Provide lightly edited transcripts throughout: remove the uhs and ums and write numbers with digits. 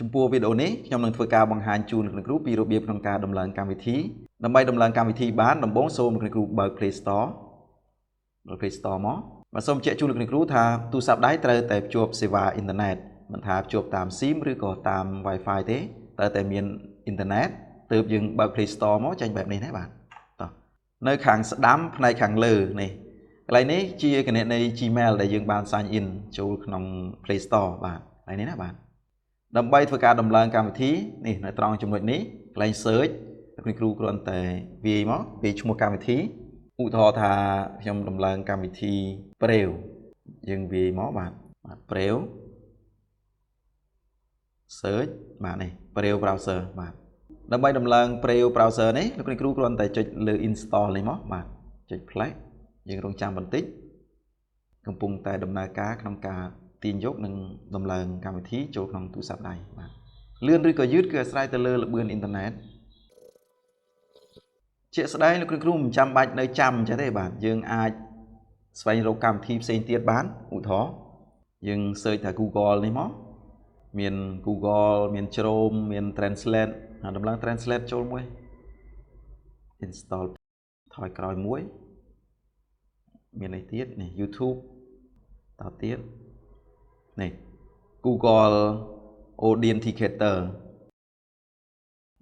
ចំពោះវីដេអូនេះខ្ញុំនឹងធ្វើការបង្ហាញជូនលោកគ្រូពីរបៀបក្នុងការដំឡើងកម្មវិធីដើម្បីដំឡើងកម្មវិធីបានដំបូងសូមលោកគ្រូបើក Play Store មកបាទសូមជម្រាបជូនលោកគ្រូថាទូរស័ព្ទដៃត្រូវតែភ្ជាប់សេវាអ៊ីនធឺណិតមិនថាភ្ជាប់តាម SIM ឬក៏តាម Wi-Fi ទេត្រូវតែមានអ៊ីនធឺណិតទើបយើងបើក Play Store មកចេញបែបនេះណាបាទតោះនៅខាងស្ដាំផ្នែកខាងលើនេះកន្លែងនេះជាគណនី Gmail ដែលយើងបាន sign in ចូលក្នុង Play Store បាទកន្លែងនេះណាបាទដើម្បីធ្វើការដំឡើងកម្មវិធីនេះនៅត្រង់ចំណុចនេះកន្លែង search លោកគ្រូគ្រាន់តែវាយមកវាយឈ្មោះកម្មវិធីឧទាហរណ៍ថាខ្ញុំដំឡើងកម្មវិធី Braille យើងវាយមកបាទ Braille search បាទនេះ Braille browser បាទដើម្បីដំឡើង Braille browser នេះលោកគ្រូគ្រាន់តែចុចលើ install នេះមកបាទចុច play យើងរងចាំបន្តិចកំពុងតែដំណើរការក្នុងការទាញយកនិងដំឡើងកម្មវិធីចូលក្នុងទូរស័ព្ទដៃបាទលឿនឬក៏យឺតគឺអាស្រ័យទៅលើល្បឿនអ៊ីនធឺណិតជាក់ស្ដែងលោកគ្រូមិនចាំបាច់នៅចាំចេះទេបាទយើងអាចស្វែងរកកម្មវិធីផ្សេងទៀតបានឧទាហរណ៍យើង search ថា Google នេះមកមាន Google មាន Chrome មាន Translate ដំឡើង Translate ចូលមួយ install ថយក្រោយមួយមាននេះទៀតនេះ YouTube តទៀតនេះ Google Authenticator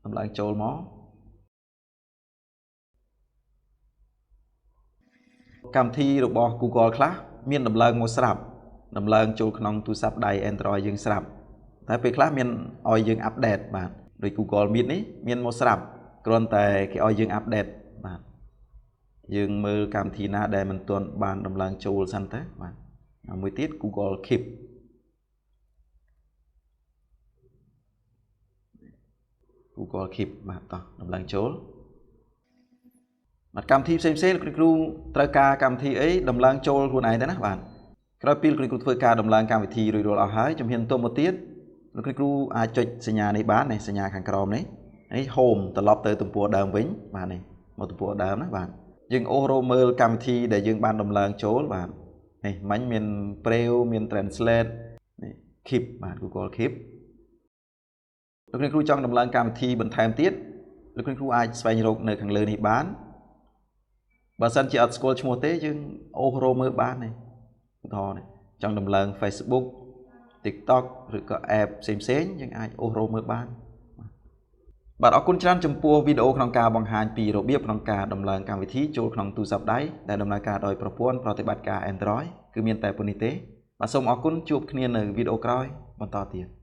ដំឡើងចូលមកកម្មវិធីរបស់ Google ខ្លះមានដំឡើងមកស្រាប់ដំឡើងចូលក្នុងទូរស័ព្ទដៃ Android យើងស្រាប់តែពេលខ្លះមានឲ្យយើងអាប់ដេតបាទដោយ Google Meet នេះមានមកស្រាប់គ្រាន់តែគេឲ្យយើងអាប់ដេតបាទយើងមើលកម្មវិធីណាដែលមិនទាន់បានដំឡើងចូលសិនទៅបាទមួយទៀត Google Keep បាទតោះដំឡើងចូលបាទកម្មវិធីផ្សេងៗលោកគ្រូត្រូវការកម្មវិធីអីដំឡើងចូលខ្លួនឯងទៅណាបាទក្រោយពីលោកគ្រូធ្វើការដំឡើងកម្មវិធីរួចរាល់អស់ហើយជំហានបន្ទាប់មកទៀតលោកគ្រូអាចចុចសញ្ញានេះបាននេះសញ្ញាខាងក្រោមនេះ Home ត្រឡប់ទៅទំព័រដើមវិញបាទនេះមកទំព័រដើមណាបាទយើងអូសរកមើលកម្មវិធីដែលយើងបានដំឡើងចូលបាទនេះមិញមាន Braille មាន Translate នេះ Keep បាទ Google Keep លោកគ្រូចង់ដំឡើងកម្មវិធីបន្ថែមទៀតលោកគ្រូអាចស្វែងរកនៅខាងលើនេះបានបើសិនជាអត់ស្គាល់ឈ្មោះទេយើងអូសរកមើលបាននេះឧទាហរណ៍នេះចង់ដំឡើង Facebook TikTok ឬក៏ app ផ្សេងៗយើងអាចអូសរកមើលបានបាទអរគុណច្រើនចំពោះវីដេអូក្នុងការបង្ហាញពីរបៀបក្នុងការដំឡើងកម្មវិធីចូលក្នុងទូរស័ព្ទដៃដែលដំណើរការដោយប្រព័ន្ធប្រតិបត្តិការ Android គឺមានតែប៉ុណ្្នេះទេបាទសូមអរគុណជួបគ្នានៅវីដេអូក្រោយបន្តទៀត